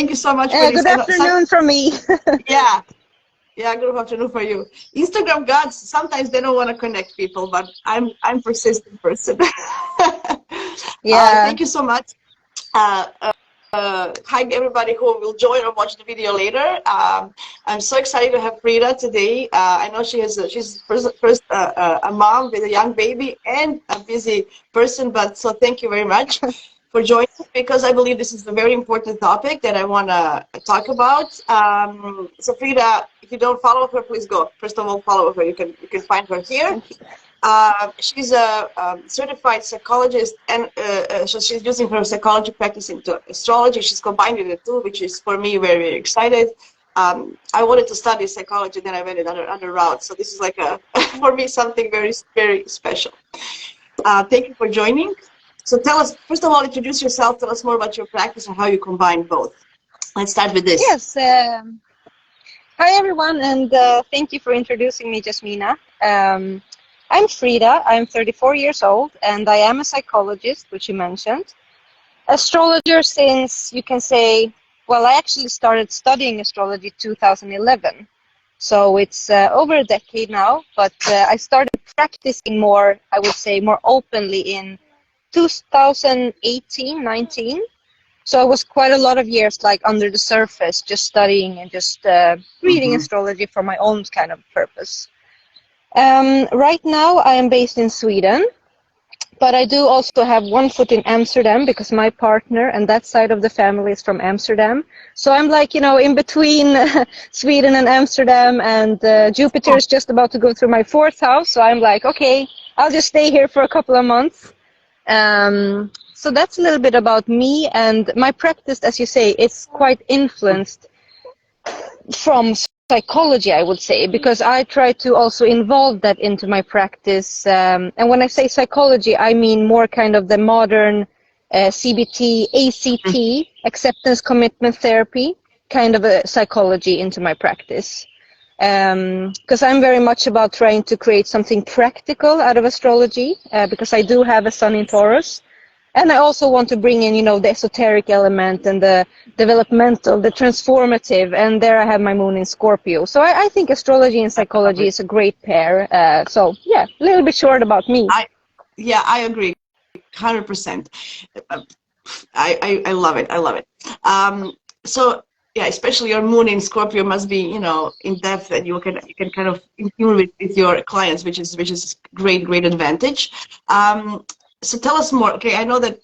you so much for this. Good afternoon from me. Yeah. Yeah, good afternoon for you. Instagram gods, sometimes they don't want to connect people, but I'm persistent person. Yeah. Thank you so much. Uh, Hi everybody who will join or watch the video later. I'm so excited to have Frida today. I know she's first a mom with a young baby and a busy person, but so thank you very much for joining, because I believe this is a very important topic that I want to talk about. So Frida, if you don't follow her, please go. First of all, follow her. You can find her here. Thank you. She's a certified psychologist, and so she's using her psychology practice into astrology. She's combining the two, which is for me very, very excited. I wanted to study psychology, then I went another route. So this is like for me something very, very special. Thank you for joining. So tell us, first of all, introduce yourself. Tell us more about your practice and how you combine both. Let's start with this. Yes. Hi, everyone, and thank you for introducing me, Jasmina. I'm Frida. I'm 34 years old, and I am a psychologist, which you mentioned. Astrologer since, you can say, well, I actually started studying astrology 2011. So it's over a decade now, but I started practicing more, I would say, more openly in 2018, 19. So it was quite a lot of years like under the surface, just studying and just reading astrology for my own kind of purpose. Right now I am based in Sweden, but I do also have one foot in Amsterdam because my partner and that side of the family is from Amsterdam. So I'm like, in between Sweden and Amsterdam, and Jupiter is just about to go through my fourth house. So I'm like, okay, I'll just stay here for a couple of months. So that's a little bit about me, and my practice, as you say, it's quite influenced from psychology, I would say, because I try to also involve that into my practice. And when I say psychology, I mean more kind of the modern CBT, ACT, acceptance commitment therapy, kind of a psychology into my practice. Because I'm very much about trying to create something practical out of astrology, because I do have a sun in Taurus. And I also want to bring in, the esoteric element and the developmental, the transformative, and there I have my moon in Scorpio. So I think astrology and psychology is a great pair. So yeah, a little bit short about me. I agree, 100%. I love it. I love it. So yeah, especially your moon in Scorpio must be, in depth, and you can kind of tune with your clients, which is great advantage. So tell us more. Okay, I know that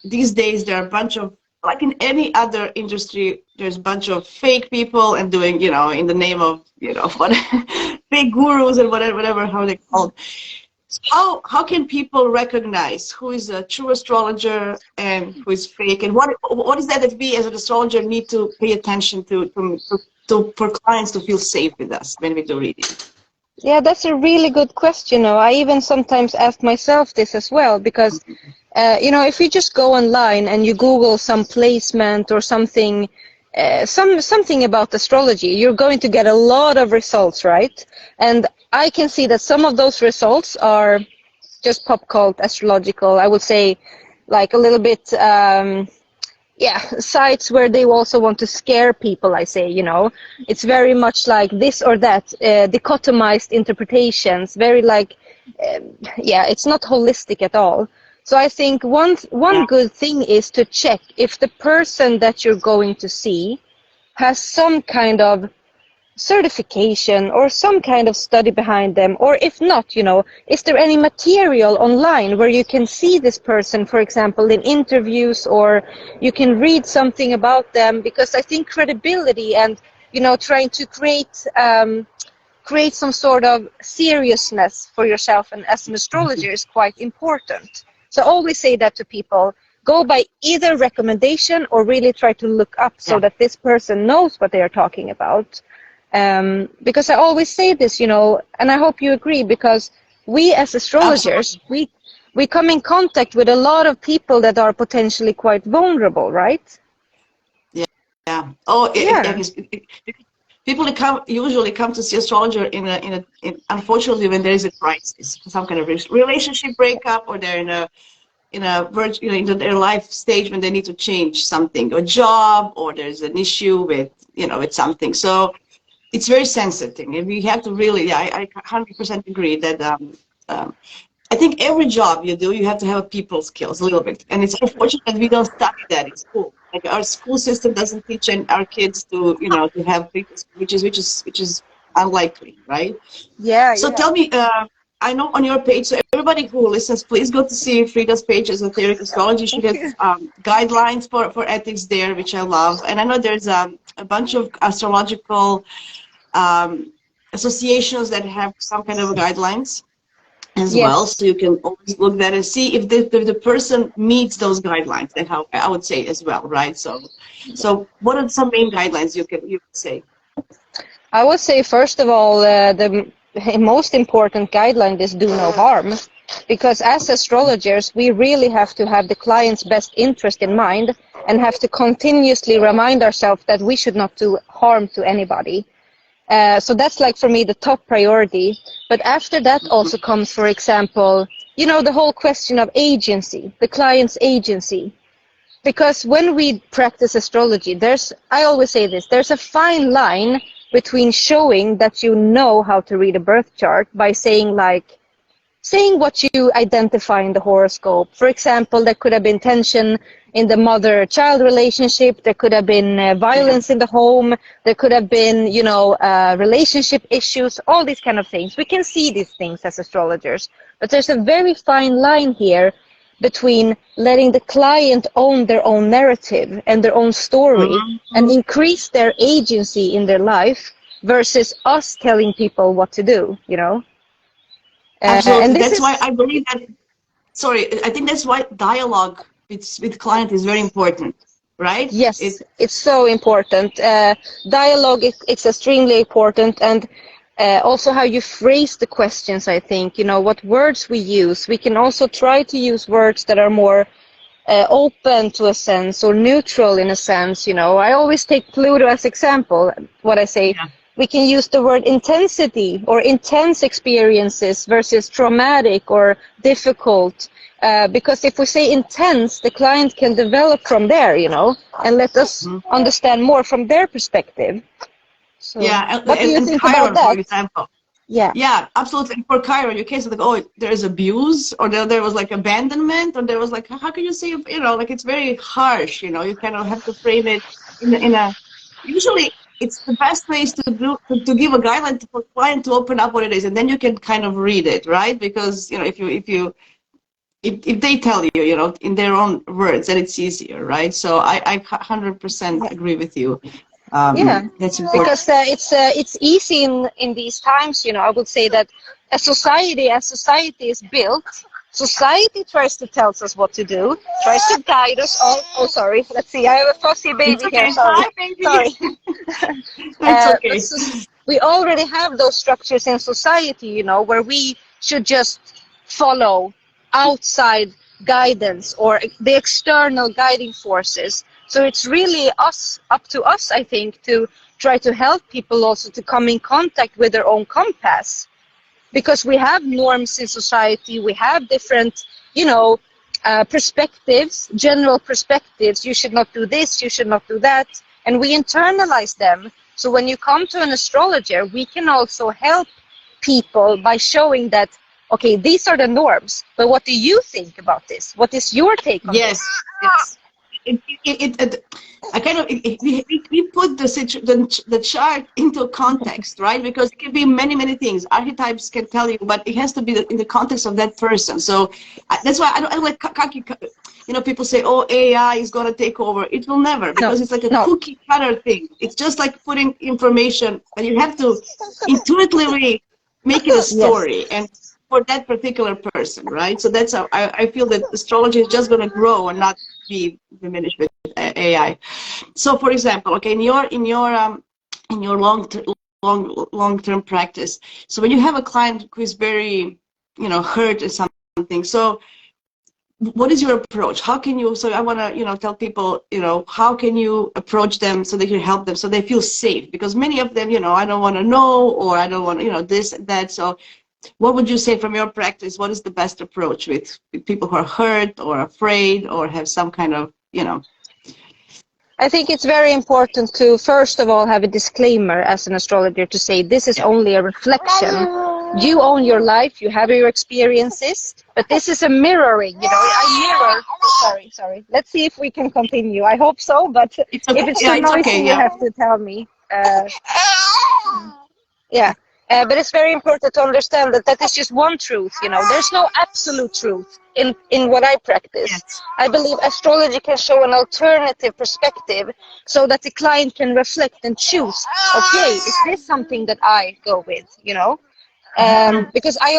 these days there are a bunch of, like in any other industry, there's a bunch of fake people and doing in the name of what fake gurus and whatever how they called. So how can people recognize who is a true astrologer and who is fake, and what is that we as an astrologer need to pay attention to for clients to feel safe with us when we do reading? Yeah, that's a really good question. I even sometimes ask myself this as well, because, if you just go online and you Google some placement or something, something about astrology, you're going to get a lot of results, right? And I can see that some of those results are just pop cult astrological. I would say, like a little bit, sites where they also want to scare people, I say, it's very much like this or that, dichotomized interpretations, very like, it's not holistic at all. So I think one good thing is to check if the person that you're going to see has some kind of certification or some kind of study behind them, or if not, is there any material online where you can see this person, for example, in interviews, or you can read something about them? Because I think credibility and trying to create some sort of seriousness for yourself and as an astrologer is quite important. So I always say that to people: go by either recommendation or really try to look up so that this person knows what they are talking about. Because I always say this, and I hope you agree, because we as astrologers, we come in contact with a lot of people that are potentially quite vulnerable, right? Yeah. Oh, yeah. People usually come to see astrologer in unfortunately when there is a crisis, some kind of relationship breakup, or they're into their life stage when they need to change something, a job, or there's an issue with with something. So it's very sensitive, and we have to really, yeah, I 100% agree that um, I think every job you do, you have to have people skills a little bit, and it's unfortunate that we don't study that in school. Like our school system doesn't teach our kids to to have people, which is unlikely, right? Yeah, So yeah. tell me, I know on your page, so everybody who listens, please go to see Frida's page, Esoteric Astrology. She Thank has you. guidelines for ethics there, which I love. And I know there's a bunch of astrological um, associations that have some kind of guidelines as well. Yes. So you can always look that and see if the person meets those guidelines. That's how I would say as well, right? So what are some main guidelines you could say? I would say, first of all, the most important guideline is do no harm. Because as astrologers, we really have to have the client's best interest in mind and have to continuously remind ourselves that we should not do harm to anybody. So that's like for me the top priority. But after that also comes, for example, the whole question of agency, the client's agency. Because when we practice astrology, I always say this, there's a fine line between showing that you know how to read a birth chart by saying what you identify in the horoscope. For example, there could have been tension in the mother-child relationship. There could have been violence in the home. There could have been, relationship issues, all these kind of things. We can see these things as astrologers. But there's a very fine line here between letting the client own their own narrative and their own story and increase their agency in their life versus us telling people what to do. And Absolutely. this That's why is, I believe that. Sorry, I think that's why dialogue with client is very important, right? yes, it's so important. Dialogue is extremely important, and also how you phrase the questions, I think, what words we use. We can also try to use words that are more open to a sense or neutral in a sense. I always take Pluto as example. What I say, Yeah. we can use the word intensity or intense experiences versus traumatic or difficult. Because if we say intense, the client can develop from there, and let us Mhm. understand more from their perspective. So, Yeah, what do you and think about Chiron, for that? example. Yeah. Yeah, absolutely. For Chiron, your case, like, oh, there's abuse, or there was like abandonment, or there was like, how can you say, like it's very harsh, you kind of have to frame it in a, usually it's the best way is to give a guideline to for client to open up what it is, and then you can kind of read it, right? Because, if they tell you, in their own words, then it's easier, right? So I 100% agree with you. Yeah, That's important. because it's easy in these times. I would say that as society is built, society tries to tell us what to do, tries to guide us. Oh, sorry. Let's see. I have a fussy It's baby here. okay. Sorry, Hi, baby. sorry. It's But okay. we already have those structures in society, where we should just follow outside guidance or the external guiding forces. So it's really up to us, I think, to try to help people also to come in contact with their own compass, because we have norms in society, we have different, perspectives, general perspectives. You should not do this, you should not do that, and we internalize them. So when you come to an astrologer, we can also help people by showing that, okay, these are the norms, but what do you think about this? What is your take on this? Yes, yes. I kind of we put the chart into context, right? Because it can be many things. Archetypes can tell you, but it has to be in the context of that person. So that's why I don't like cocky. People say, "Oh, AI is going to take over." It will never, No, because it's like a no. cookie cutter thing. It's just like putting information, and you have to intuitively make it a Yes. story, and for that particular person, right? So that's how I feel that astrology is just going to grow and not be diminished with AI. So, for example, okay, in your long-term practice, so when you have a client who is very, hurt or something, so what is your approach? How can you? So I want to, tell people, how can you approach them so that you help them so they feel safe? Because many of them, I don't want to know, or I don't want, this and that. So what would you say from your practice? What is the best approach with people who are hurt or afraid or have some kind of, I think it's very important to, first of all, have a disclaimer as an astrologer to say this is only a reflection. You own your life, you have your experiences, but this is a mirroring, I mirror. Oh, sorry. Let's see if we can continue. I hope so, but it's okay. if it's too noisy, you have to tell me. But it's very important to understand that is just one truth, There's no absolute truth in what I practice. Yes. I believe astrology can show an alternative perspective so that the client can reflect and choose, okay, is this something that I go with, Because I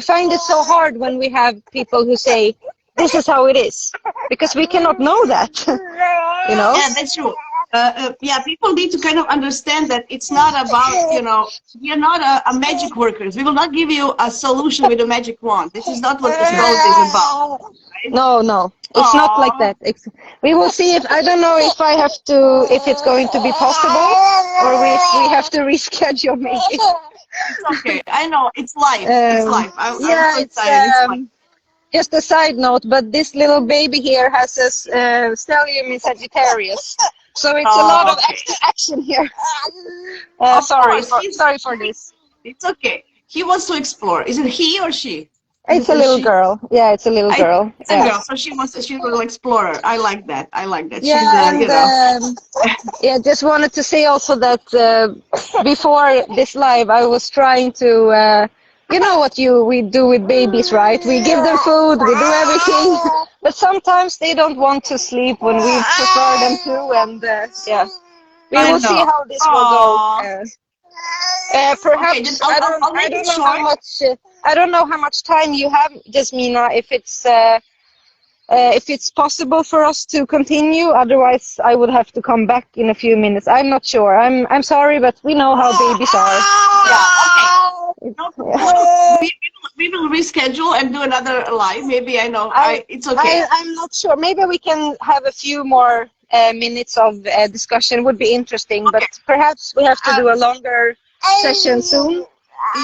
find it so hard when we have people who say, this is how it is, because we cannot know that, Yeah, that's true. People need to kind of understand that it's not about, we are not a magic workers. We will not give you a solution with a magic wand. This is not what astrology is about. Right? No, it's not like that. We will see I don't know if it's going to be possible, or we have to reschedule maybe. It's okay. I know, it's life. It's life. I'm so excited. It's life. Just a side note, but this little baby here has a stellium in Sagittarius. So it's a lot of action here. Sorry for this. It's okay. He wants to explore. Is it he or she? It's a little girl. Yeah, it's a little girl. It's a girl. So she's a little explorer. I like that. Yeah, she's, just wanted to say also that before this live, I was trying to. You know what we do with babies, right? We give them food, we do everything, but sometimes they don't want to sleep when we prefer them to, and we will see how this will go. Perhaps I don't know how much time you have, Jasmina. If it's possible for us to continue, otherwise I would have to come back in a few minutes. I'm not sure. I'm sorry, but we know how babies are. We will reschedule and do another live. Maybe it's okay. I'm not sure. Maybe we can have a few more minutes of discussion. Would be interesting, but perhaps we have to do a longer session soon.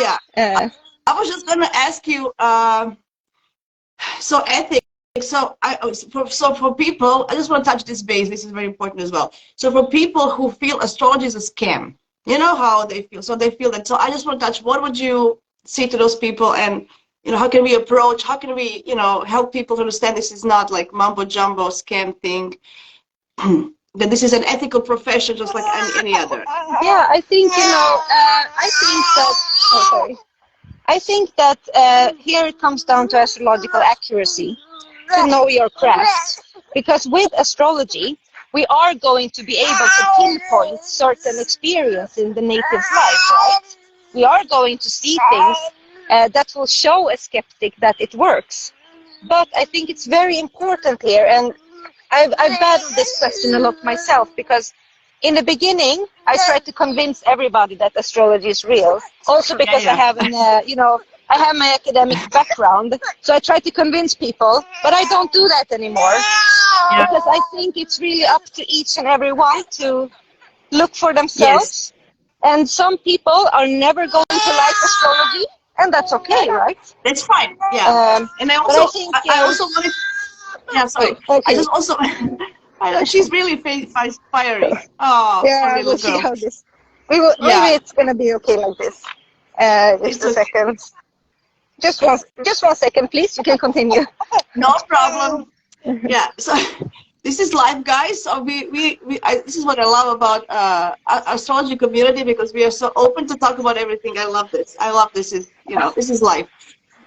Yeah. I was just going to ask you. So ethics. So for people, I just want to touch this base. This is very important as well. So for people who feel astrology is a scam, you know how they feel. So they feel that. So I just want to touch. What would you say to those people? And how can we approach? How can we help people to understand this is not like mumbo jumbo scam thing? That this is an ethical profession, just like any other. Yeah, I think I think that here it comes down to astrological accuracy, to know your craft. Because with astrology, we are going to be able to pinpoint certain experience in the native's life, right? We are going to see things that will show a skeptic that it works. But I think it's very important here, and I've battled this question a lot myself, because in the beginning, I tried to convince everybody that astrology is real. Also because I have I have my academic background, so I try to convince people, but I don't do that anymore. Yeah. Because I think it's really up to each and every one to look for themselves. Yes. And some people are never going to like astrology, and that's okay, right? That's fine. Yeah. And I also wanted. Yeah, sorry. Okay. I just also. She's really fiery. Oh, yeah, we'll see how this. Maybe it's gonna be okay like this. Just a second. Just one second, please. You can continue. No problem. Yeah. So this is live, guys. So this is what I love about astrology community, because we are so open to talk about everything. I love this. This is life.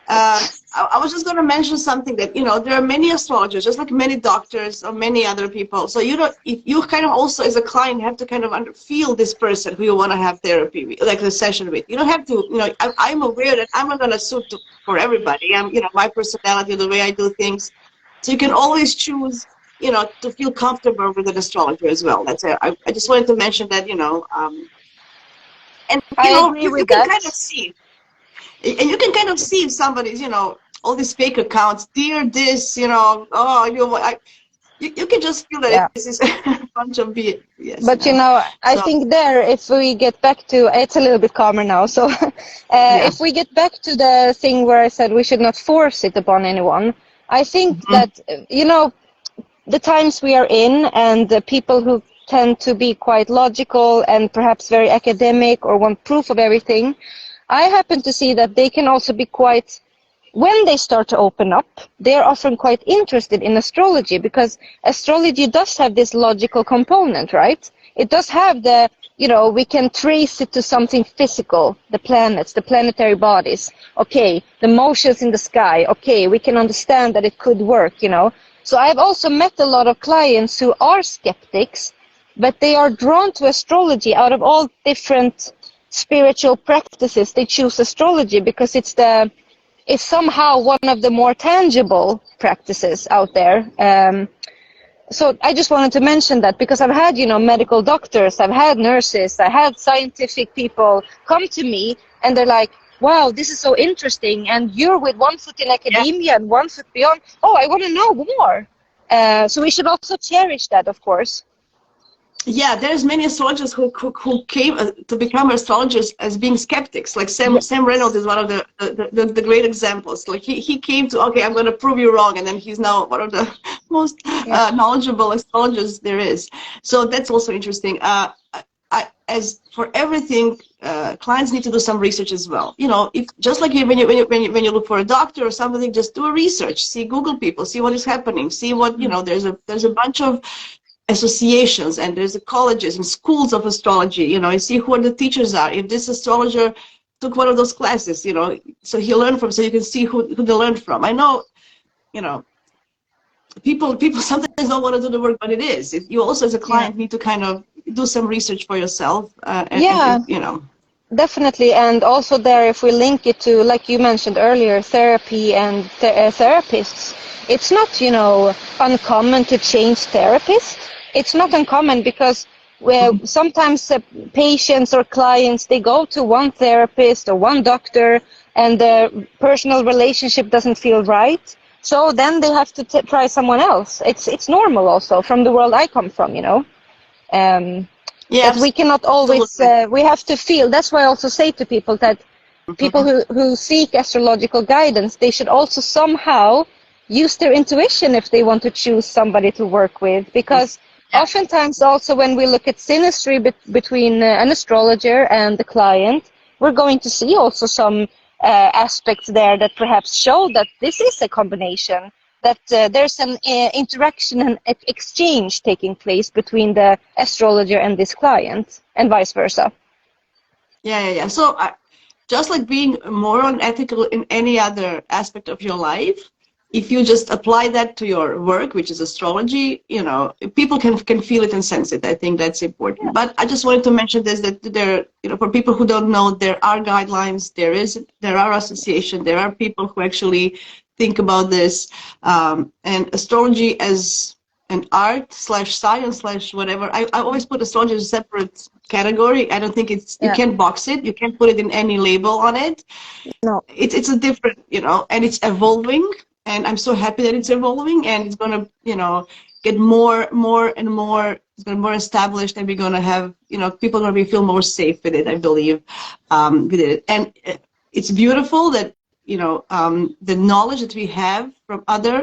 I was just going to mention something that, there are many astrologers, just like many doctors or many other people. So, if you kind of also as a client have to kind of feel this person who you want to have therapy with, like a session with. You don't have to, I'm aware that I'm not going to suit for everybody. I'm, my personality, the way I do things. So you can always choose, to feel comfortable with an astrologer as well. That's it. I just wanted to mention that, and, you can kind of see. And you can kind of see if somebody's, all these fake accounts, dear this, you can just feel that Yeah. this is a bunch of BS, But I So think there, if we get back to, it's a little bit calmer now. So, yeah. if we get back to the thing where I said we should not force it upon anyone, I think Mhm. that, the times we are in and the people who tend to be quite logical and perhaps very academic or want proof of everything, I happen to see that they can also be quite, when they start to open up, they are often quite interested in astrology, because astrology does have this logical component, right? It does have we can trace it to something physical, the planets, the planetary bodies. Okay, the motions in the sky. Okay, we can understand that it could work. So I've also met a lot of clients who are skeptics, but they are drawn to astrology out of all different spiritual practices. They choose astrology because it's somehow one of the more tangible practices out there. So I just wanted to mention that, because I've had, medical doctors, I've had nurses, I had scientific people come to me and they're like, wow, this is so interesting. And you're with one foot in Yeah. academia and one foot beyond. Oh, I want to know more. So we should also cherish that, of course. Yeah, there's many astrologers who came to become astrologers as being skeptics. Like Sam Reynolds Yes. is one of the great examples. Like he came to, okay, I'm going to prove you wrong, and then he's now one of the most Yeah. knowledgeable astrologers there is. So that's also interesting. As for everything, clients need to do some research as well. If just like when you look for a doctor or something, just do a research. See, Google people, see what is happening, see what There's a bunch of associations, and there's colleges and schools of astrology. You see who the teachers are. If this astrologer took one of those classes, so he learned from, so you can see who they learned from. I know, you know people sometimes don't want to do the work, but it is. You also, as a Yeah. client, need to kind of do some research for yourself, Yeah. Definitely, and also there, if we link it to, like you mentioned earlier, therapy and therapists, it's not, uncommon to change therapists. It's not uncommon because sometimes patients or clients, they go to one therapist or one doctor and the personal relationship doesn't feel right. So then they have to try someone else. It's normal also from the world I come from. Um, Yeah, that we cannot always, absolutely. we have to feel. That's why I also say to people that people Mhm. who seek astrological guidance, they should also somehow use their intuition if they want to choose somebody to work with. Because Yeah. oftentimes also when we look at synastry between an astrologer and the client, we're going to see also some aspects there that perhaps show that this is a combination, that there's an interaction and exchange taking place between the astrologer and this client, and vice versa. Yeah. So just like being moral and ethical in any other aspect of your life, if you just apply that to your work, which is astrology, people can feel it and sense it. I think that's important. Yeah. But I just wanted to mention this, that there, for people who don't know, there are guidelines, there are associations, there are people who actually think about this, and astrology as an art slash science slash whatever. I always put astrology as a separate category. I don't think you Yeah. can't box it. You can't put it in any label on it. No. It's a different, and it's evolving, and I'm so happy that it's evolving, and it's gonna, get more and more. It's gonna be more established, and we're gonna have, people are gonna feel more safe with it, I believe, with it. And it's beautiful that, the knowledge that we have from other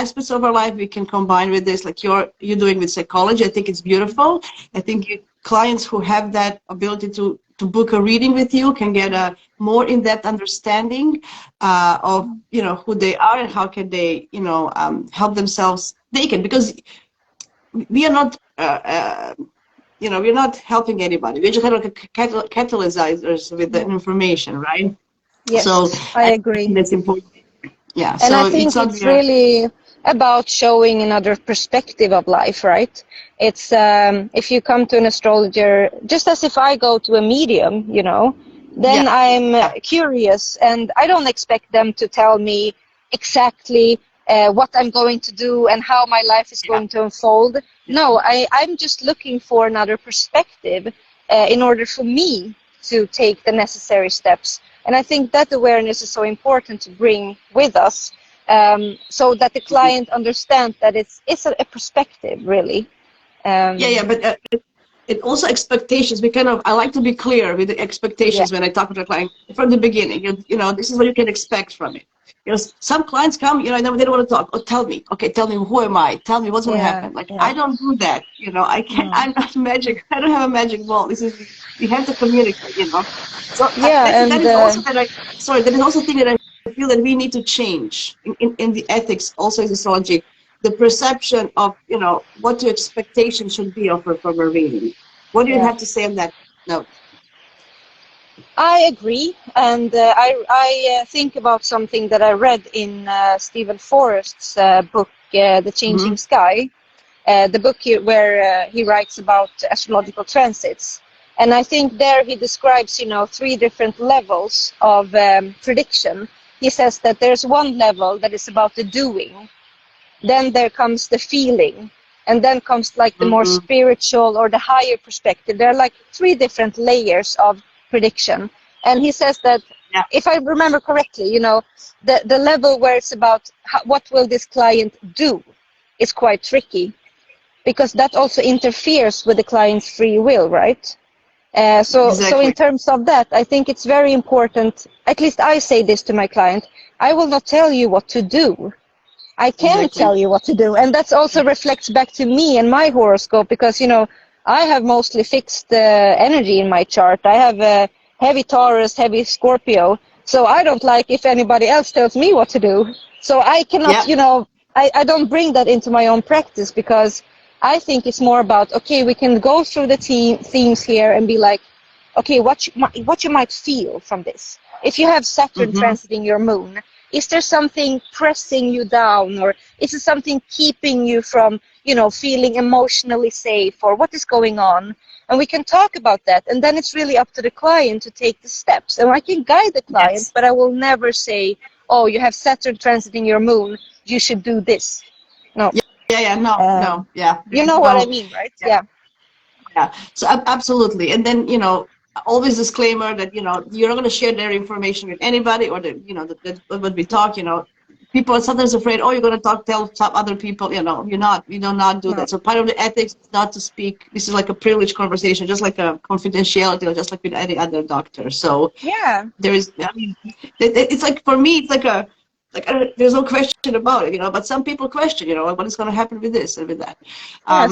aspects of our life, we can combine with this, like you're doing with psychology. I think it's beautiful. I think clients who have that ability to book a reading with you can get a more in-depth understanding of who they are and how can they help themselves. They can, because we are not we're not helping anybody. We're just kind of like catalyzers with the Yeah. information, right? So Yes, I I think agree. that's important. Yeah. And I So it's think not it's we are. really about showing another perspective of life, right? It's if you come to an astrologer, just as if I go to a medium, Yeah. then I'm Yeah. curious, and I don't expect them to tell me exactly what I'm going to do and how my life is Yeah. going to unfold. No, I'm just looking for another perspective in order for me to take the necessary steps. And I think that awareness is so important to bring with us. so that the client understands that it's a perspective, really. But it also expectations. I like to be clear with the expectations when I talk with a client from the beginning. This is what you can expect from it. Some clients come, they don't want to talk. Oh, tell me. Okay, tell me, who am I? Tell me what's going to happen. I don't do that. I can't. I'm not magic. I don't have a magic ball. We have to communicate. So that is also that is also a thing that I feel that we need to change in the ethics, also in astrology, the perception of what your expectation should be of from a reading. What do you have to say on that note? I agree, and I think about something that I read in Stephen Forrest's book, The Changing Sky, the book where he writes about astrological transits. And I think there he describes, 3 different levels of prediction. He says that there's one level that is about the doing, then there comes the feeling, and then comes like the more spiritual or the higher perspective. There are like 3 different layers of prediction. And he says that, if I remember correctly, the level where it's about what will this client do is quite tricky, because that also interferes with the client's free will, right? So in terms of that, I think it's very important, at least I say this to my client, I will not tell you what to do. I can tell you what to do. And that also reflects back to me and my horoscope, because, I have mostly fixed energy in my chart. I have heavy Taurus, heavy Scorpio. So I don't like if anybody else tells me what to do. So I cannot, I don't bring that into my own practice, because I think it's more about, okay, we can go through the themes here and be like, okay, what you might feel from this. If you have Saturn transiting your moon, is there something pressing you down, or is it something keeping you from, feeling emotionally safe, or what is going on? And we can talk about that. And then it's really up to the client to take the steps. And I can guide the client, but I will never say, oh, you have Saturn transiting your moon, you should do this. No. You know what I mean, right? Yeah. So absolutely. And then, always disclaimer that, you're not going to share their information with anybody, or that when we talk, people are sometimes afraid, oh, you're going to tell some other people, you're not, do that. So part of the ethics is not to speak. This is like a privileged conversation, just like a confidentiality, or just like with any other doctor. So there is, it's like, for me, it's like there's no question about it, but some people question, what is going to happen with this and with that.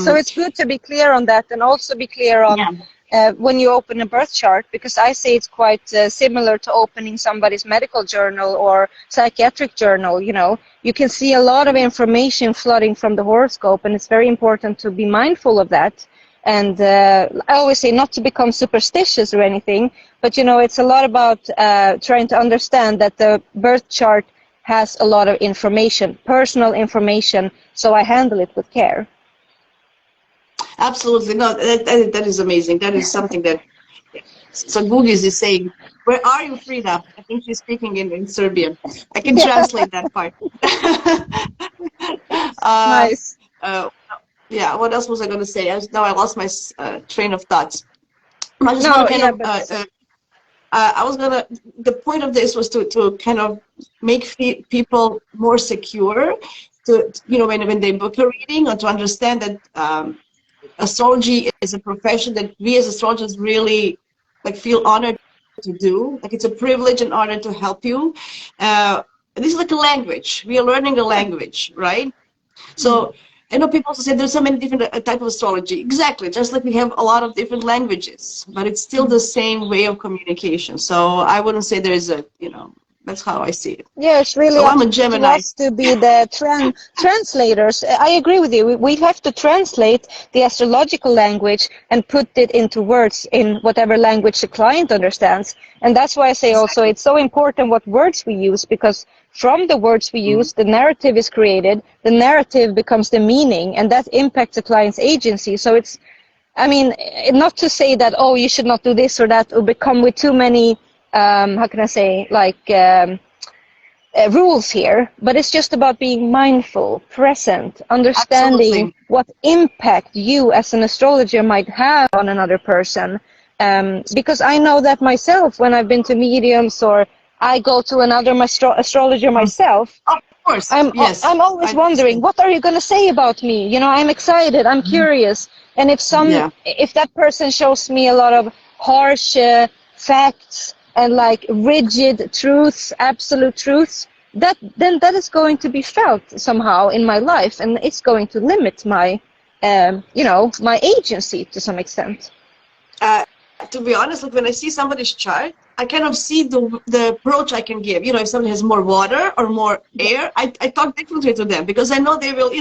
So it's good to be clear on that, and also be clear on when you open a birth chart, because I say it's quite similar to opening somebody's medical journal or psychiatric journal. You can see a lot of information flooding from the horoscope, and it's very important to be mindful of that. And I always say not to become superstitious or anything, but it's a lot about trying to understand that the birth chart has a lot of information, personal information, so I handle it with care. Absolutely. No, that is amazing. That is something that, so Gugis is saying, where are you, Frida? I think she's speaking in Serbian. I can translate that part. Nice. What else was I going to say? Now I lost my train of thoughts. I just want to the point of this was to kind of make people more secure, to when they book a reading, or to understand that astrology is a profession that we as astrologers really feel honored to do. It's a privilege and honor to help you. This is like a language. We are learning a language, right? So I know people also say there's so many different types of astrology. Exactly, just like we have a lot of different languages, but it's still the same way of communication. So I wouldn't say there is that's how I see it. Yeah, it's really I'm a Gemini. To us to be the translators. I agree with you. We have to translate the astrological language and put it into words in whatever language the client understands. And that's why I say also it's so important what words we use, because from the words we use, the narrative is created, the narrative becomes the meaning, and that impacts the client's agency. So it's, not to say that, oh, you should not do this or that, or become with too many how can I say, rules here, but it's just about being mindful, present, understanding what impact you as an astrologer might have on another person. Because I know that myself when I've been to mediums, or I go to another astrologer myself, course, I'm yes. I'm always I wondering, what are you going to say about me? You know, I'm excited, I'm curious, and yeah. if that person shows me a lot of harsh facts and like rigid truths, absolute truths, that is going to be felt somehow in my life, and it's going to limit my my agency to some extent. Uh, to be honest, like when I see somebody's chart, I kind of see the approach I can give. You know, if somebody has more water or more air, I talk differently to them because I know they will,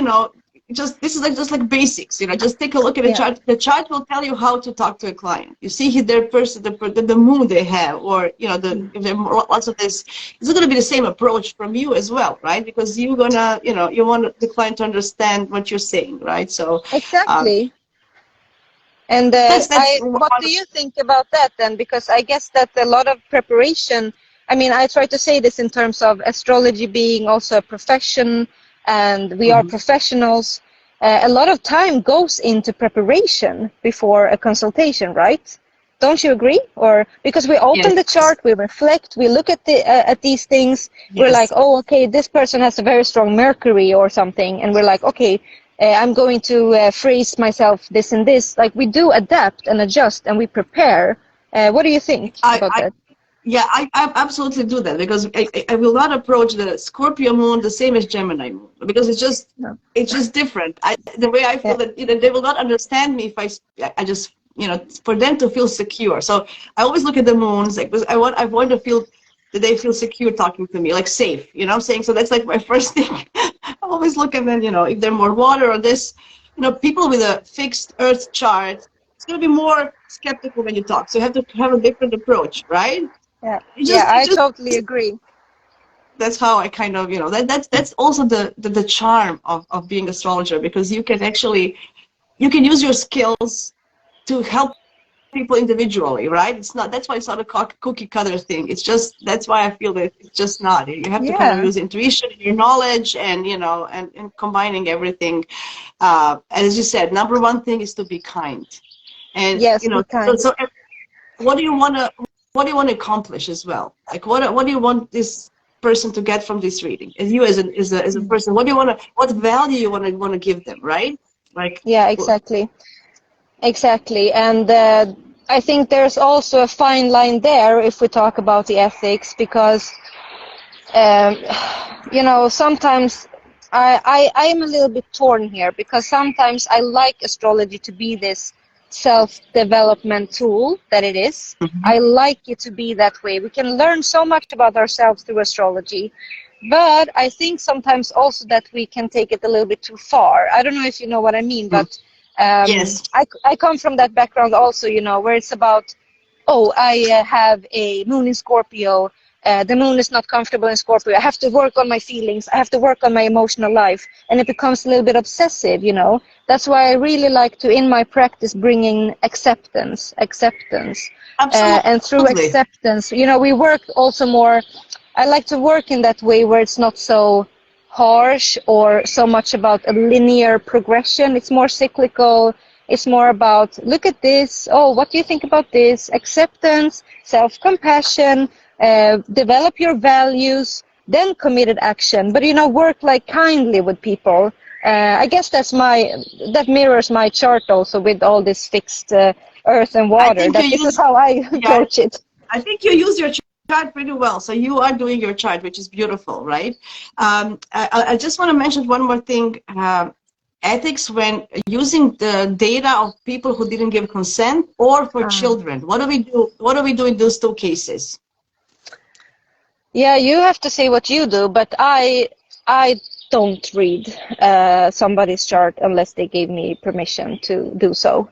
just this is like just like basics. Just take a look at the Yeah. chart. The chart will tell you how to talk to a client. You see their person, the mood they have, or if there are lots of this, it's going to be the same approach from you as well, right? Because you're gonna, you want the client to understand what you're saying, right? So. Um, Exactly. And that's what do you think about that then? Because I guess that a lot of preparation, I mean, I try to say this in terms of astrology being also a profession, and we are Mhm. professionals. A lot of time goes into preparation before a consultation, right? Don't you agree? Or because we open the Yes. chart, we reflect, we look at these things, we're like, Yes. oh, okay, this person has a very strong Mercury or something, and we're like, okay, I'm going to phrase myself this and this. Like we do adapt and adjust, and we prepare. What do you think about I that? yeah, I absolutely do that because I will not approach the Scorpio moon the same as Gemini moon because No. it's just different. The way I feel Yeah, that they will not understand me if I just for them to feel secure. So I always look at the moons like because I want to feel that they feel secure talking to me, like safe. You know what I'm saying? So that's like my first thing. I always look and then if they're more water or this, people with a fixed Earth chart, it's going to be more skeptical when you talk. So you have to have a different approach, right? yeah, It yeah. just, it I just totally agree. that's how I kind of, that's also the charm of being astrologer because you can actually you can use your skills to help people individually, right? It's not that's why it's not a cookie cutter thing. It's just that's why I feel that it's just not. You have to kind of Yeah. use intuition, your knowledge, and and combining everything. And as you said, number one thing is to be kind, and Yes, be so kind. so what do you want to what do you want to accomplish as well, like what do you want this person to get from this reading, as you as a person, what do you want to what value you want to give them, right? Like Yeah, exactly, exactly. And I think there's also a fine line there if we talk about the ethics, because um, sometimes I am a little bit torn here, because sometimes I like astrology to be this self-development tool that it is. Mhm. I like it to be that way. We can learn so much about ourselves through astrology, but I think sometimes also that we can take it a little bit too far. I don't know if you know what I mean, Mm. but Yes, I come from that background also, where it's about, oh, I have a moon in Scorpio. The moon is not comfortable in Scorpio. I have to work on my feelings. I have to work on my emotional life. And it becomes a little bit obsessive. That's why I really like to, in my practice, bring in acceptance. And through absolutely. acceptance, we work also more. I like to work in that way where it's not so harsh or so much about a linear progression. It's more cyclical. It's more about, look at this. Oh, what do you think about this? Acceptance, self-compassion, develop your values, then committed action. But, work like kindly with people. I guess that mirrors my chart also, with all this fixed earth and I water. think you That this is use how I yeah approach it. I think you use your chart pretty well. So you are doing your chart, which is beautiful, right? I just want to mention one more thing. Ethics when using the data of people who didn't give consent or for children. What do we do? What do we do in those two cases? Yeah, you have to say what you do, but I don't read somebody's chart unless they gave me permission to do so,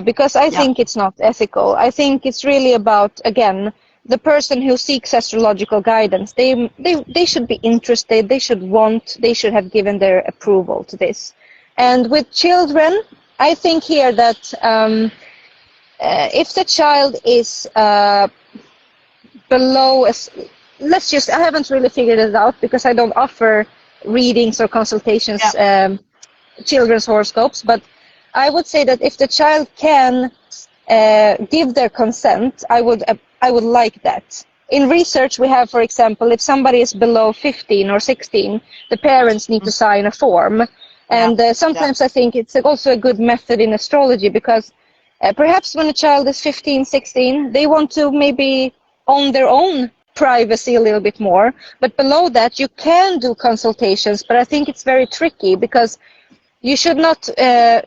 because I Yeah, think it's not ethical. I think it's really about, again, the person who seeks astrological guidance. They should be interested. They should have given their approval to this. And with children, I think here that if the child is below I haven't really figured it out because I don't offer readings or yeah. consultations, children's horoscopes, but I would say that if the child can give their consent, I would like that. in research we have, for example, if somebody is below 15 or 16, the parents need to sign a form. And sometimes I think it's also a good method in astrology, because perhaps when a child is 15, 16, they want to maybe own their own privacy a little bit more. But below that, you can do consultations, but I think it's very tricky, because you should not,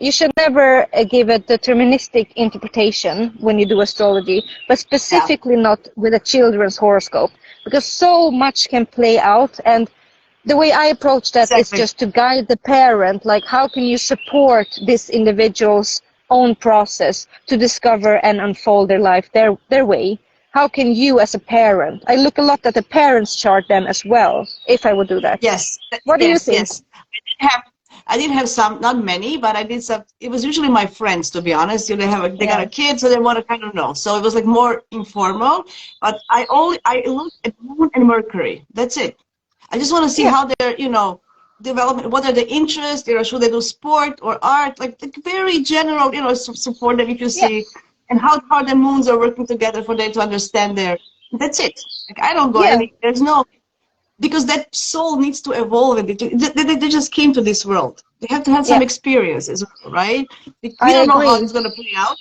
you should never give a deterministic interpretation when you do astrology, but specifically not with a children's horoscope, because so much can play out. And the way I approach that is just to guide the parent, like how can you support this individual's own process to discover and unfold their life their way. How can you as a parent, I look a lot at the parents' chart then as well, if I would do that. Yes. What do you think? Yes. I did have some, not many, but I did some. It was usually my friends, to be honest. You know, they got a kid, so they want to kind of know. So it was like more informal. But I looked at Moon and Mercury. That's it. I just want to see how they're, you know, development. What are the interests? You know, should they do sport or art? Like very general, you know, support them if you see, and how the moons are working together for them to understand their. That's it. Like I don't go any. There's no. Because that soul needs to evolve, and they just came to this world. They have to have some experiences, right? We don't know how it's going to play out.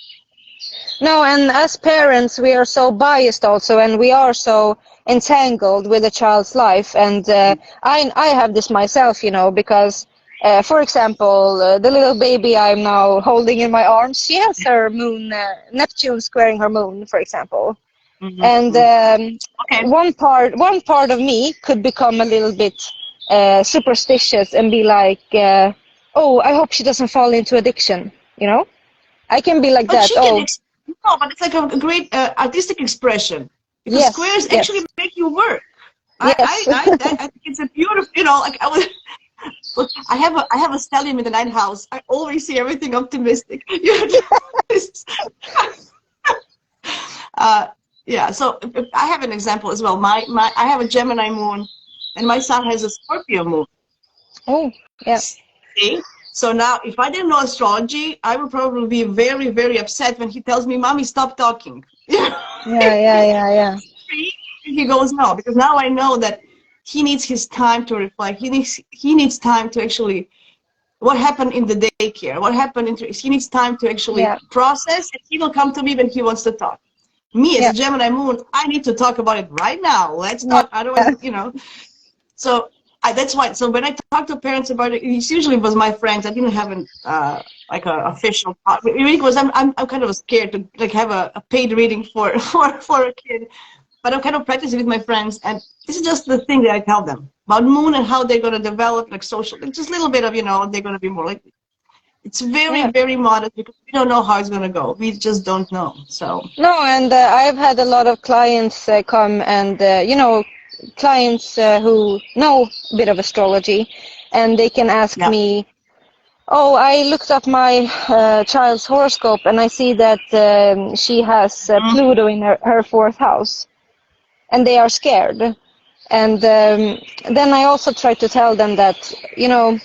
No, and as parents, we are so biased also, and we are so entangled with a child's life. And I have this myself, you know, because, for example, the little baby I'm now holding in my arms, she has her moon, Neptune squaring her moon, for example. And one part of me could become a little bit superstitious and be like, oh, I hope she doesn't fall into addiction, you know? I can be like that. No, but it's like a great artistic expression. Because squares actually make you work. I think it's a beautiful, you know, like look, I have a stellium in the ninth house. I always see everything optimistic. Yeah, so I have an example as well. I have a Gemini moon, and my son has a Scorpio moon. Oh, yeah. See? So now, if I didn't know astrology, I would probably be very, very upset when he tells me, "Mommy, stop talking." Yeah. He goes, "No," because now I know that he needs his time to reflect. He needs time to actually what happened in the daycare, what happened he needs time to actually process, and he will come to me when he wants to talk. Me as a Gemini moon, I need to talk about it right now. Let's talk. Otherwise, you know. So that's why. So when I talk to parents about it, it usually was my friends. I didn't have like an official talk. Because I'm kind of scared to like have a paid reading for a kid. But I'm kind of practicing with my friends, and this is just the thing that I tell them about moon and how they're going to develop like social, like just a little bit of, you know, they're going to be more like. It's very, very modest because we don't know how it's going to go. We just don't know. So no, and I've had a lot of clients come and, you know, clients who know a bit of astrology, and they can ask me, oh, I looked up my child's horoscope and I see that she has Pluto in her fourth house, and they are scared. And then I also try to tell them that, you know,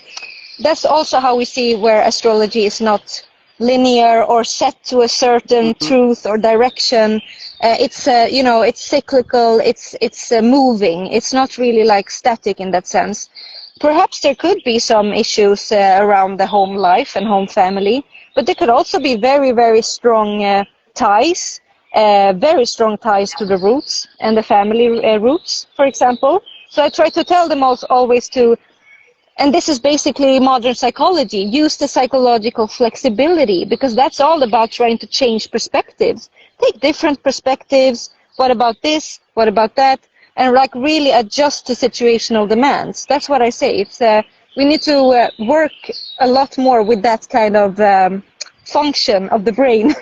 that's also how we see where astrology is not linear or set to a certain truth or direction. It's you know, it's cyclical, it's moving. It's not really like static in that sense. Perhaps there could be some issues around the home life and home family, but there could also be very, very strong ties, very strong ties to the roots and the family roots, for example. So I try to tell them also always to. And this is basically modern psychology. Use the psychological flexibility, because that's all about trying to change perspectives. Take different perspectives. What about this? What about that? And like really adjust to situational demands. That's what I say. It's we need to work a lot more with that kind of function of the brain.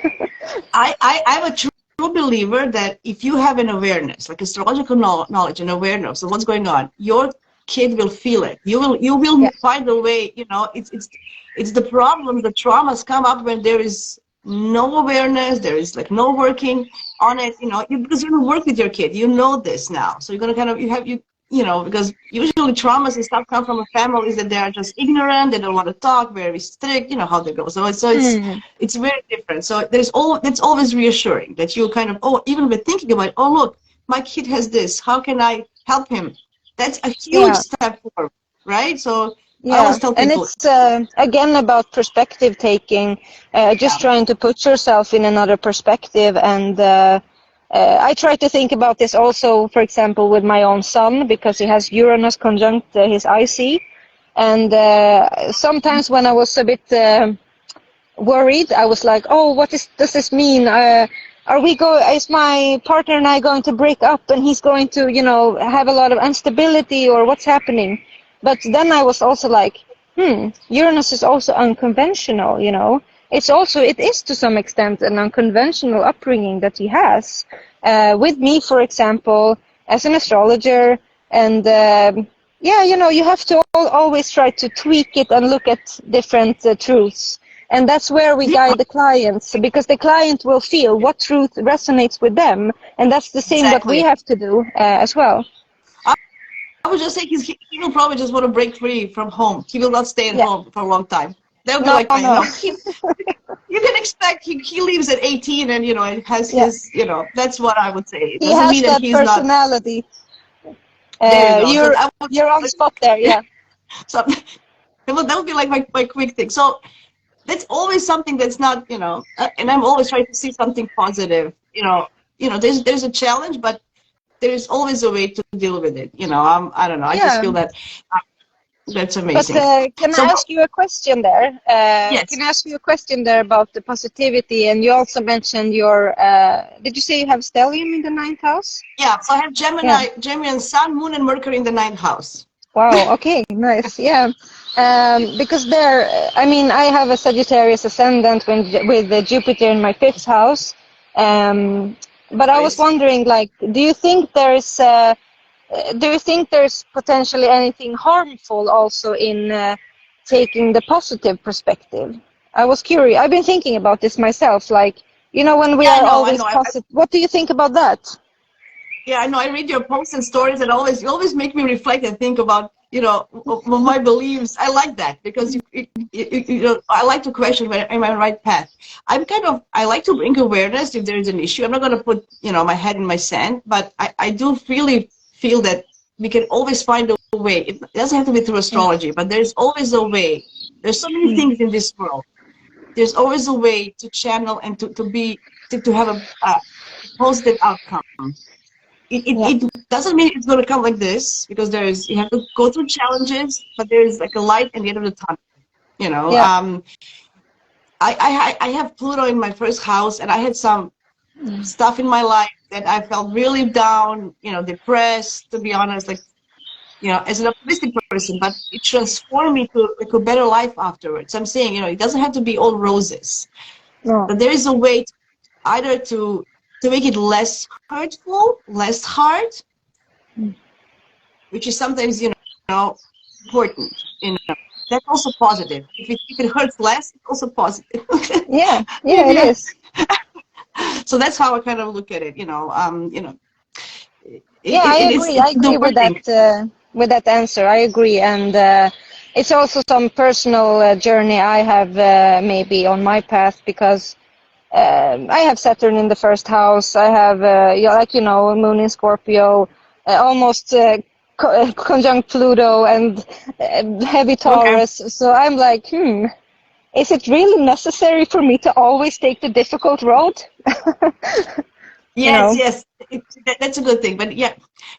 I'm a true believer that if you have an awareness, like astrological knowledge and awareness of what's going on, your kid will feel it. You will find a way. You know, it's the problem. The traumas come up when there is no awareness. There is like no working on it. You know, because you're gonna work with your kid. You know this now, so you're gonna kind of you know, because usually traumas and stuff come from a families that they are just ignorant. They don't want to talk. Very strict. You know how they go. So it's very different. So that's always reassuring that you kind of even with thinking about, oh look, my kid has this. How can I help him? That's a huge Yeah. step forward, right? So I Yeah, always tell and people, it's again about perspective taking, just yeah, trying to put yourself in another perspective. And I try to think about this also, for example, with my own son, because he has Uranus conjunct his IC. And sometimes when I was a bit worried, I was like, oh, does this mean? Is my partner and I going to break up and he's going to, have a lot of instability, or what's happening? But then I was also like, Uranus is also unconventional, it is to some extent an unconventional upbringing that he has. With me, for example, as an astrologer, and yeah, you have to always try to tweak it and look at different truths. And that's where we yeah, guide the clients, because the client will feel what truth resonates with them. And that's the same what we exactly. have to do as well. I would just say he will probably just want to break free from home. He will not stay at Yeah. home for a long time. That would be No, like my, no. you can expect he leaves at 18 and, has Yeah. his, that's what I would say. It He doesn't has mean that that he's not, personality. there you go. So You're I would say, you're on spot there, yeah. so that would be like my quick thing. So that's always something that's not, and I'm always trying to see something positive, there's a challenge, but there's always a way to deal with it. I don't know. I just Yeah. feel that that's But amazing. can I So ask you a question there? yes, Can I ask you a question there about the positivity? And you also mentioned did you say you have stellium in the ninth house? yeah. So I have Yeah. Gemini and Sun, Moon, and Mercury in the ninth house. Wow. Okay. Nice. Yeah. Because I have a Sagittarius ascendant with the Jupiter in my fifth house. But I was Right. wondering, like, do you think there's potentially anything harmful also in taking the positive perspective? I was curious. I've been thinking about this myself. Like, when we Yeah, I are know. I always know. positive, what do you think about that? Yeah, I know. I read your posts and stories, and you always make me reflect and think about, my beliefs. I like that because I like to question, am I on the right path? I like to bring awareness if there is an issue. I'm not going to put, my head in my sand, but I do really feel that we can always find a way. It doesn't have to be through Yeah. astrology, but there's always a way. There's so many Mm. things in this world. There's always a way to channel and to have a positive outcome. Yeah. It doesn't mean it's going to come like this, because you have to go through challenges, but there's like a light at the end of the tunnel. You know, Yeah. um, I have Pluto in my first house, and I had some stuff in my life that I felt really down, depressed, to be honest, like, as an optimistic person, but it transformed me to like a better life afterwards. I'm saying, it doesn't have to be all roses, No. but there is a way either to make it less hurtful, less hard, which is sometimes, important. That's also positive. If it hurts less, it's also positive. Yeah. Yeah. It Yeah. is. So that's how I kind of look at it. Yeah, I agree. I It's the agree wording. with that answer. I agree, and it's also some personal journey I have maybe on my path, because I have Saturn in the first house. I have, Moon in Scorpio, almost conjunct Pluto, and heavy Okay. Taurus. So I'm like, is it really necessary for me to always take the difficult road? you Yes, know, yes. That's a good thing. But yeah,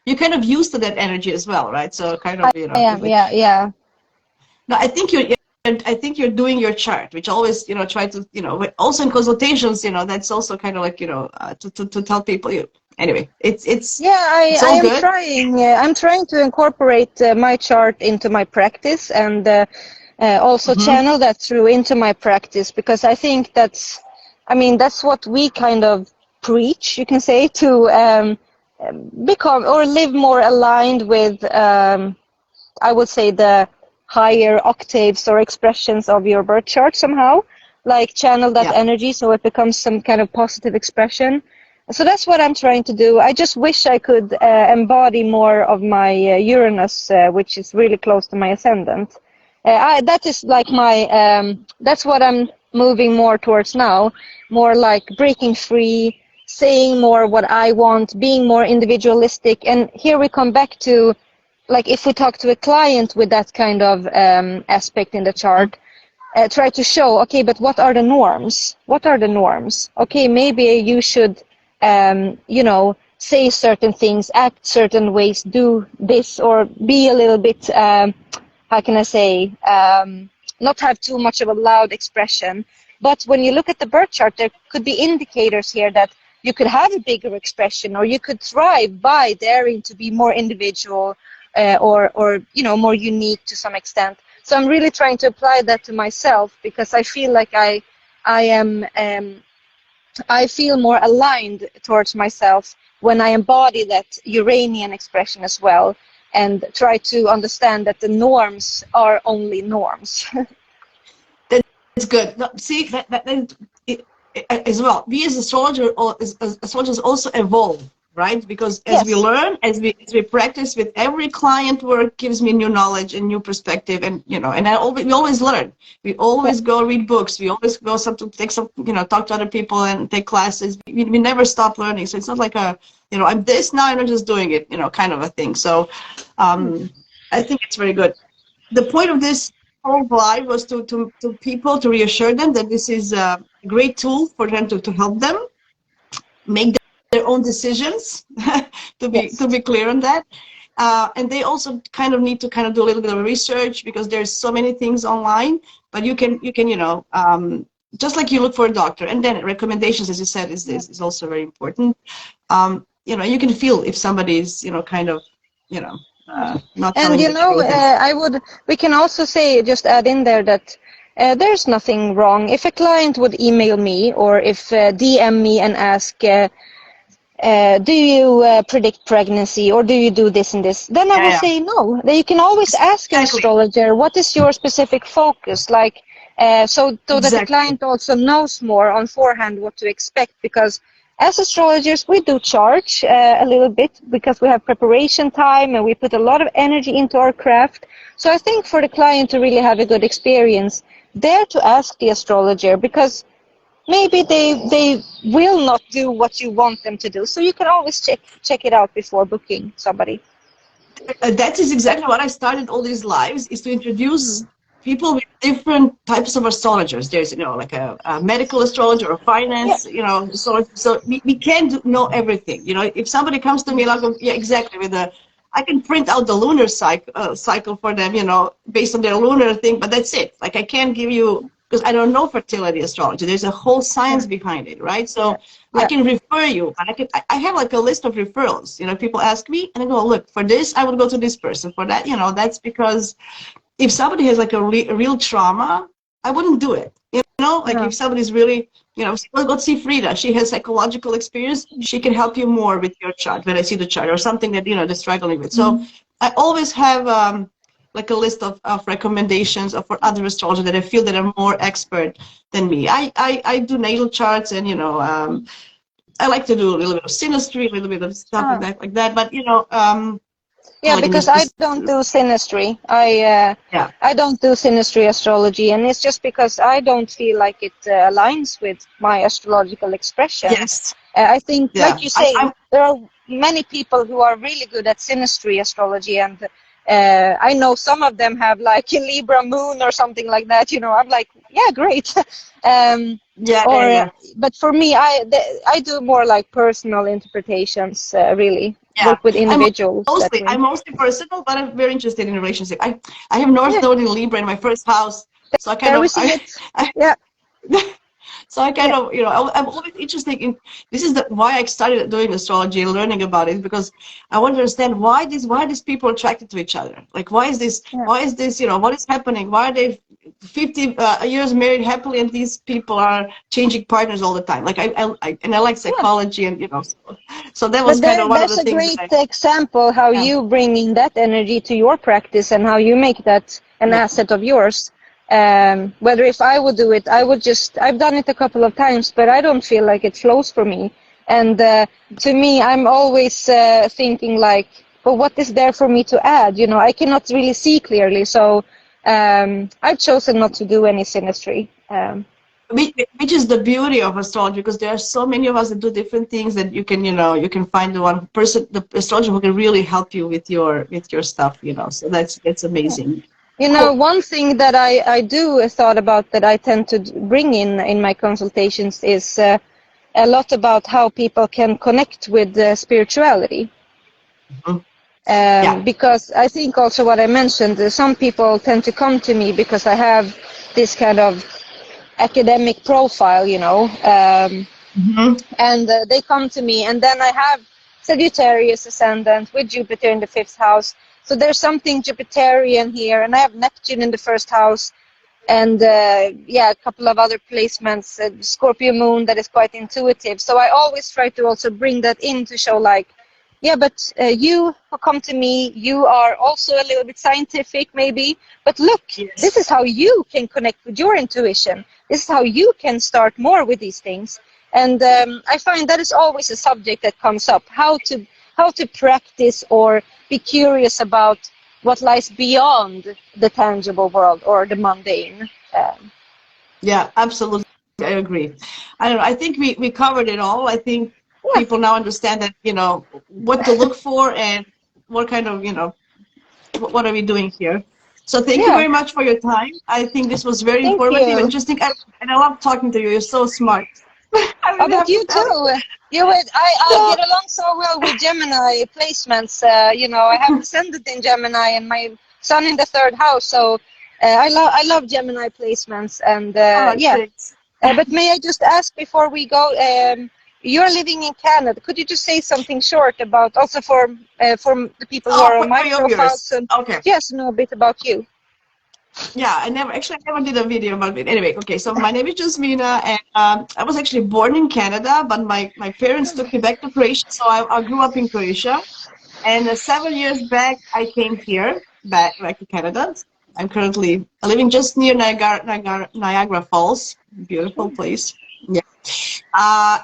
you're kind of used to that energy as well, right? So kind I of, am. Yeah, yeah, no, I think you're doing your chart, which always, try to, but also in consultations, that's also kind of like, to tell people anyway, yeah. it's I all am good. trying. I'm trying to incorporate my chart into my practice, and also Hmm. channel that through into my practice, because I think that's what we kind of preach, you can say, to become or live more aligned with, I would say, the higher octaves or expressions of your birth chart somehow, like channel that Yeah. energy so it becomes some kind of positive expression. So that's what I'm trying to do. I just wish I could embody more of my Uranus, which is really close to my ascendant. That is like that's what I'm moving more towards now, more like breaking free, saying more what I want, being more individualistic. And here we come back to, like, if we talk to a client with that kind of aspect in the chart, try to show, okay, but what are the norms? What are the norms? Okay, maybe you should, you know, say certain things, act certain ways, do this, or be a little bit, how can I say, not have too much of a loud expression. But when you look at the birth chart, there could be indicators here that you could have a bigger expression, or you could thrive by daring to be more individual, or you know, more unique to some extent. So I'm really trying to apply that to myself, because I feel like I feel more aligned towards myself when I embody that Uranian expression as well, and try to understand that the norms are only norms. That's good. No, see, as well, we as astrologers also evolve, right? Because as we Yes. learn, as we practice, with every client work gives me new knowledge and new perspective, and you know, and we always learn. We always go read books. We always go take some, you know, talk to other people and take classes. We never stop learning. So it's not like a, you know, I'm this now and I'm just doing it, you know, kind of a thing. So I think it's very good. The point of this whole live was to people, to reassure them that this is a great tool for them to help them make their own decisions, to be clear on that. And they also kind of need to kind of do a little bit of research, because there's so many things online, but you can you know, just like you look for a doctor, and then recommendations, as you said, is also very important. You know, you can feel if somebody's, you know, kind of, you know, not And telling you the know, truth. we can also say, just add in there that there's nothing wrong if a client would email me, or if DM me and ask, do you predict pregnancy, or do you do this and this? Then I will say no. Then you can always ask an Exactly. astrologer, what is your specific focus? Like, so that the Exactly. client also knows more on forehand what to expect, because as astrologers, we do charge a little bit, because we have preparation time and we put a lot of energy into our craft. So I think for the client to really have a good experience, dare to ask the astrologer, because maybe they will not do what you want them to do. So you can always check it out before booking somebody. That is exactly what I started all these lives, is to introduce people with different types of astrologers. There's, you know, like a medical astrologer, or Yeah. finance, you know, so we can't know everything. You know, if somebody comes to me like, yeah, exactly, with a, I can print out the lunar cycle for them, you know, based on their lunar thing, but that's it. Like, I can't give you, because I don't know fertility astrology. There's a whole science behind it, right? So I Yeah. can refer you, and I have like a list of referrals. You know, people ask me, and I go, look, for this, I would go to this person. For that, you know, that's because if somebody has like a real trauma, I wouldn't do it. You know, like No. if somebody's really, you know, let's see Frida. She has psychological experience. She can help you more with your chart when I see the chart, or something that, you know, they're struggling with. So I always have like a list of recommendations for other astrologers that I feel that are more expert than me. I do natal charts, and, you know, I like to do a little bit of synastry, a little bit of stuff Ah. like that. But, you know, Yeah, like in because I don't do synastry. yeah, I don't do synastry astrology, and it's just because I don't feel like it aligns with my astrological expressions. yes, I think, like yeah. you say, I'm there are many people who are really good at synastry astrology, and I know some of them have like a Libra moon or something like that. You know, I'm like, yeah, great. yeah, yeah, Or, yeah. but for me, I do more like personal interpretations. Really Yeah, work with individuals that way. I'm mostly personal, but I'm very interested in relationship. I have North Yeah, Node in Libra in my first house, so I kind there we of see it. I Yeah, so I kind yeah, of, you know, I'm always interested in, this is why I started doing astrology and learning about it, because I want to understand why these people are attracted to each other. Like, yeah. why is this, you know, what is happening? Why are they 50 years married happily, and these people are changing partners all the time? Like, and I like Yeah. psychology, and, you know, so that was But kind of one of there's the a things that great example how yeah, you bring in that energy to your practice and how you make that an yeah. asset of yours. Whether if I would do it, I've done it a couple of times, but I don't feel like it flows for me. And to me, I'm always thinking like, but what is there for me to add? You know, I cannot really see clearly. So I've chosen not to do any synastry. which is the beauty of astrology, because there are so many of us that do different things that you can, you can find the one person, the astrologer who can really help you with your stuff, So that's amazing. Cool. One thing that I do thought about that I tend to bring in my consultations is a lot about how people can connect with spirituality. Mm-hmm. Yeah. Because I think also what I mentioned, some people tend to come to me because I have this kind of academic profile, Mm-hmm. and they come to me, and then I have Sagittarius ascendant with Jupiter in the 5th house. So there's something Jupiterian here, and I have Neptune in the 1st house, and a couple of other placements, Scorpio moon that is quite intuitive. So I always try to also bring that in to show like, yeah, but you who come to me, you are also a little bit scientific maybe, but look, Yes. this is how you can connect with your intuition. This is how you can start more with these things. And I find that is always a subject that comes up, how to practice or be curious about what lies beyond the tangible world or the mundane. Yeah, absolutely. I agree. I don't know. I think we covered it all. I think people now understand that, what to look for and what kind of, what are we doing here. So thank you Yeah, very much for your time. I think this was very thank informative, you. interesting, and I love talking to you. You're so smart. I Oh, really but have to you tell you. too. I So, get along so well with Gemini placements. I have descended in Gemini and my son in the 3rd house. So I love Gemini placements. And thanks. but may I just ask before we go? You're living in Canada. Could you just say something short about also for the people who Oh, are on my for your profiles viewers. and Okay. yes, know a bit about you? Yeah, I never did a video about it. Anyway, okay, so my name is Jasmina, and I was actually born in Canada, but my parents took me back to Croatia, so I grew up in Croatia. And 7 years back, I came here, back to Canada. I'm currently living just near Niagara Falls, beautiful place. Yeah.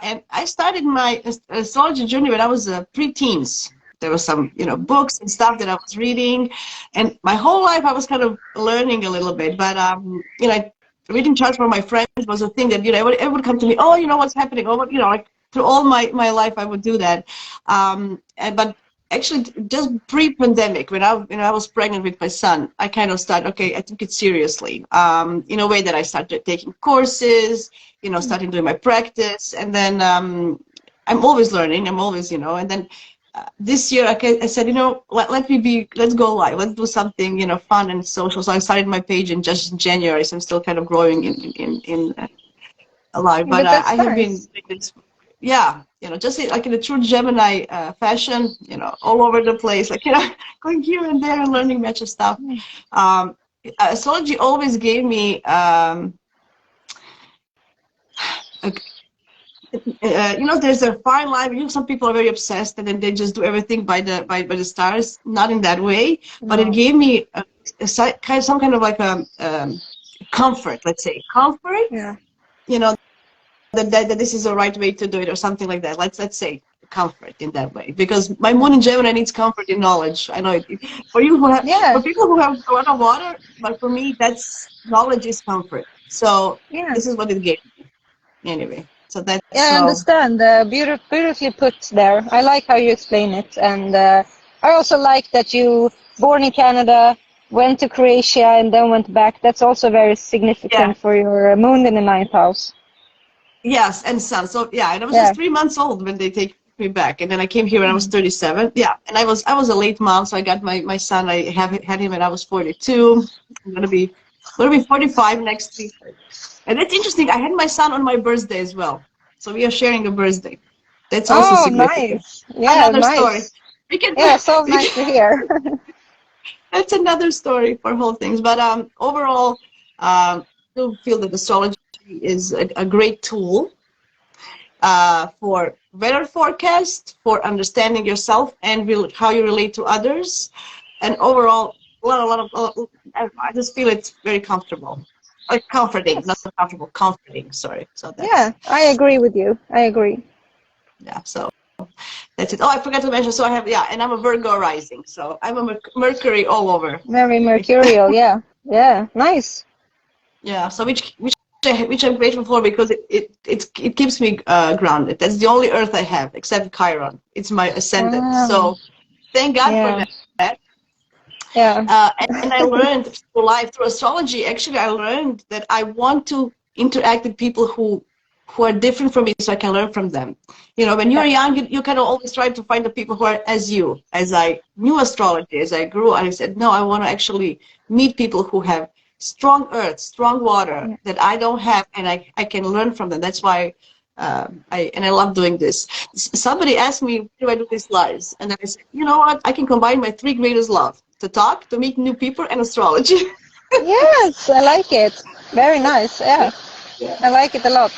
And I started my astrology journey when I was pre-teens. There were some, books and stuff that I was reading, and my whole life I was kind of learning a little bit. But reading charts from my friends was a thing that everyone would come to me. Oh, what's happening? Oh, like through all my life I would do that. But actually, just pre-pandemic, when I was pregnant with my son, I kind of started. Okay, I took it seriously. In a way that I started taking courses, starting doing my practice, and then I'm always learning. I'm always, and then this year I said, let's go live, let's do something, fun and social. So I started my page in just January. So I'm still kind of growing in live, but But that's I have been nice. doing this, yeah, just like in a true Gemini fashion, all over the place, like going here and there and learning matcha stuff. Astrology always gave me there's a fine line. Some people are very obsessed, and then they just do everything by the stars. Not in that way, but it No. gave me some kind of like a comfort. Let's say comfort. Yeah. You know that this is the right way to do it, or something like that. Let's say comfort in that way, because my moon in Gemini needs comfort in knowledge. I know it for you Yeah. for people who have a lot of water, but for me, that's knowledge is comfort. So Yeah. this is what it gave me anyway. So that's Yeah, I how. understand. Beautifully put there. I like how you explain it, and I also like that you born in Canada, went to Croatia, and then went back. That's also very Yeah. significant for your moon in the 9th house. Yes, and son. So yeah, and I was Yeah. just 3 months old when they take me back, and then I came here when I was 37. Yeah, and I was a late mom, so I got my son. I had him when I was 42. I'm gonna be 45 next week, and that's interesting. I had my son on my birthday as well, so we are sharing a birthday. That's also Oh, significant. nice. Yeah, Another story. nice. We can Yeah, so we nice to can, hear. that's another story for whole things. But overall, I still feel that astrology is a great tool for weather forecast, for understanding yourself and how you relate to others, and overall, I just feel it's very comfortable, like comforting, not Yes. comfortable, comforting. Sorry. So Yeah, I agree with you. I agree. yeah. So that's it. Oh, I forgot to mention. So I have, yeah, and I'm a Virgo rising, so I'm a Mercury all over. Very Anyway, mercurial. Yeah. Yeah. Nice. yeah. So which which I'm grateful for because it keeps me grounded. That's the only earth I have, except Chiron. It's my ascendant. Wow. So thank God for Yeah. that. Yeah. And I learned through life, through astrology, actually, I learned that I want to interact with people who are different from me so I can learn from them. You know, when you're Yeah. young, you kind of always try to find the people who are as you. As I knew astrology, as I grew, I said, no, I want to actually meet people who have strong earth, strong water Yeah. that I don't have, and I can learn from them. That's why I love doing this. Somebody asked me, why do I do these lives? And then I said, you know what? I can combine my three greatest love: to talk, to meet new people, and astrology. Yes, I like it. Very nice. Yeah, Yeah. I like it a lot.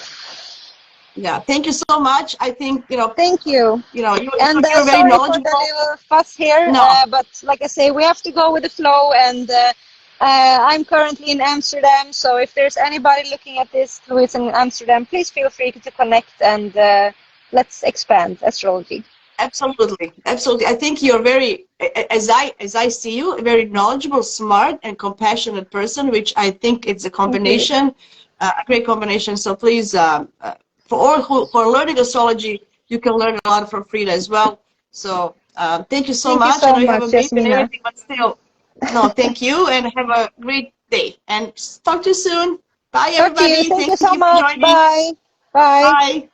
Yeah. Thank you so much. I think Thank you. And you're very sorry for the knowledgeable. little fuss here, No, but like I say, we have to go with the flow. And I'm currently in Amsterdam, so if there's anybody looking at this who is in Amsterdam, please feel free to connect and let's expand astrology. absolutely, absolutely. I think you're very, as I see you, a very knowledgeable, smart, and compassionate person, which I think it's a Thank you. combination, a great combination. So please, for all who are learning astrology, you can learn a lot from Frida as well. So thank you so Thank you much. I so know you have much, a baby and Yasmina. everything, but still, no, thank you, and have a great day. And talk to you soon. Bye, Talk to you. everybody. Thank you Thank so you for much. joining. Bye. Bye. Bye.